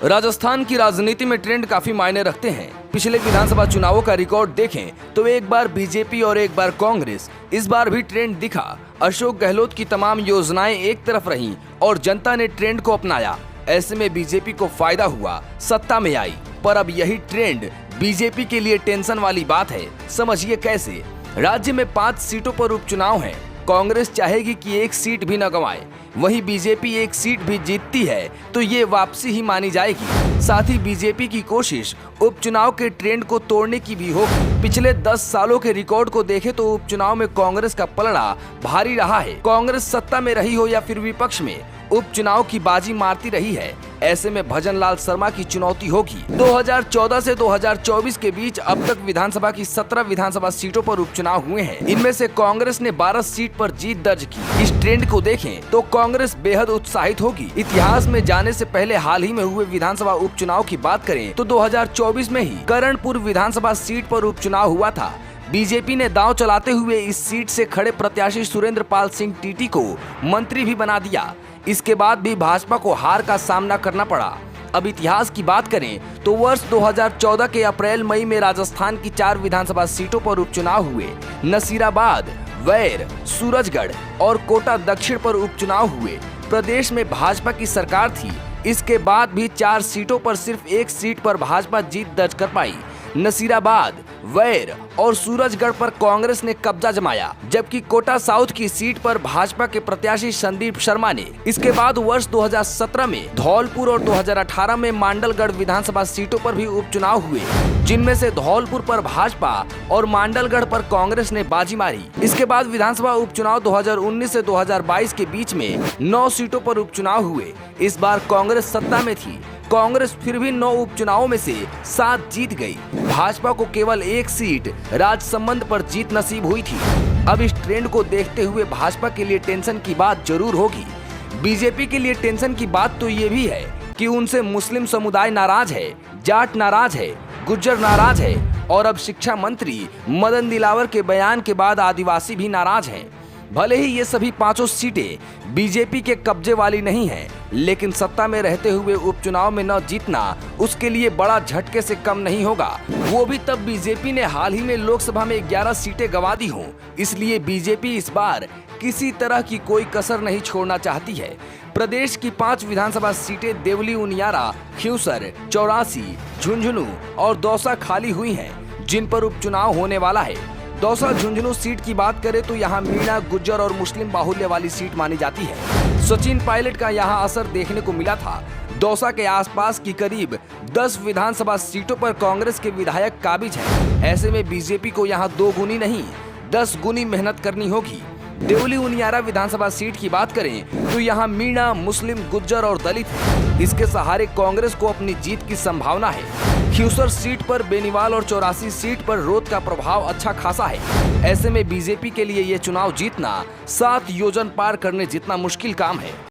राजस्थान की राजनीति में ट्रेंड काफी मायने रखते हैं। पिछले विधानसभा चुनावों का रिकॉर्ड देखें तो एक बार बीजेपी और एक बार कांग्रेस। इस बार भी ट्रेंड दिखा। अशोक गहलोत की तमाम योजनाएं एक तरफ रहीं और जनता ने ट्रेंड को अपनाया। ऐसे में बीजेपी को फायदा हुआ, सत्ता में आई। पर अब यही ट्रेंड बीजेपी के लिए टेंशन वाली बात है। समझिए कैसे। राज्य में 5 सीटों पर उपचुनाव है। कांग्रेस चाहेगी कि एक सीट भी न गंवाए, वहीं बीजेपी एक सीट भी जीतती है तो ये वापसी ही मानी जाएगी। साथ ही बीजेपी की कोशिश उपचुनाव के ट्रेंड को तोड़ने की भी होगी। पिछले 10 सालों के रिकॉर्ड को देखें तो उपचुनाव में कांग्रेस का पलड़ा भारी रहा है। कांग्रेस सत्ता में रही हो या फिर विपक्ष में, उपचुनाव की बाजी मारती रही है। ऐसे में भजन लाल शर्मा की चुनौती होगी। 2014 से 2024 के बीच अब तक विधानसभा की 17 विधानसभा सीटों पर उपचुनाव हुए हैं। इनमें से कांग्रेस ने 12 सीट पर जीत दर्ज की। इस ट्रेंड को देखें तो कांग्रेस बेहद उत्साहित होगी। इतिहास में जाने से पहले हाल ही में हुए विधानसभा उपचुनाव की बात करें तो 2024 में ही करणपुर विधानसभा सीट पर उपचुनाव हुआ था। बीजेपी ने दांव चलाते हुए इस सीट से खड़े प्रत्याशी सुरेंद्र पाल सिंह टीटी को मंत्री भी बना दिया। इसके बाद भी भाजपा को हार का सामना करना पड़ा। अब इतिहास की बात करें तो वर्ष 2014 के अप्रैल मई में राजस्थान की 4 विधानसभा सीटों पर उपचुनाव हुए। नसीराबाद, वैर, सूरजगढ़ और कोटा दक्षिण पर उपचुनाव हुए। प्रदेश में भाजपा की सरकार थी। इसके बाद भी 4 सीटों पर सिर्फ एक सीट पर भाजपा जीत दर्ज कर पाई। नसीराबाद, वैर और सूरजगढ़ पर कांग्रेस ने कब्जा जमाया, जबकि कोटा साउथ की सीट पर भाजपा के प्रत्याशी संदीप शर्मा ने। इसके बाद वर्ष 2017 में धौलपुर और 2018 में मांडलगढ़ विधानसभा सीटों पर भी उपचुनाव हुए, जिनमें से धौलपुर पर भाजपा और मांडलगढ़ पर कांग्रेस ने बाजी मारी। इसके बाद विधानसभा उपचुनाव 2019 से 2022 के बीच में 9 सीटों पर उपचुनाव हुए। इस बार कांग्रेस सत्ता में थी। कांग्रेस फिर भी 9 उपचुनावों में से 7 जीत गई। भाजपा को केवल 1 सीट राजसमंद पर जीत नसीब हुई थी। अब इस ट्रेंड को देखते हुए भाजपा के लिए टेंशन की बात जरूर होगी। बीजेपी के लिए टेंशन की बात तो ये भी है कि उनसे मुस्लिम समुदाय नाराज है, जाट नाराज है, गुज्जर नाराज है और अब शिक्षा मंत्री मदन दिलावर के बयान के बाद आदिवासी भी नाराज हैं। भले ही ये सभी 5 सीटें बीजेपी के कब्जे वाली नहीं हैं, लेकिन सत्ता में रहते हुए उपचुनाव में न जीतना उसके लिए बड़ा झटके से कम नहीं होगा। वो भी तब बीजेपी ने हाल ही में लोकसभा में 11 सीटें गंवा दी हों। इसलिए बीजेपी इस बार किसी तरह की कोई कसर नहीं छोड़ना चाहती है। प्रदेश की 5 विधानसभा सीटें देवली उनियारा, खिवसर, चौरासी, झुंझुनू और दौसा खाली हुई हैं, जिन पर उपचुनाव होने वाला है। दौसा झुंझुनू सीट की बात करें तो यहाँ मीणा, गुज्जर और मुस्लिम बाहुल्य वाली सीट मानी जाती है। सचिन पायलट का यहाँ असर देखने को मिला था। दौसा के आसपास की करीब 10 विधानसभा सीटों पर कांग्रेस के विधायक काबिज हैं। ऐसे में बीजेपी को यहाँ 2 गुनी नहीं 10 गुनी मेहनत करनी होगी। देवली उनियारा विधानसभा सीट की बात करें तो यहाँ मीणा, मुस्लिम, गुज्जर और दलित है। इसके सहारे कांग्रेस को अपनी जीत की संभावना है। खिवसर सीट पर बेनीवाल और 84 सीट पर रोद का प्रभाव अच्छा खासा है। ऐसे में बीजेपी के लिए ये चुनाव जीतना 7 योजन पार करने जितना मुश्किल काम है।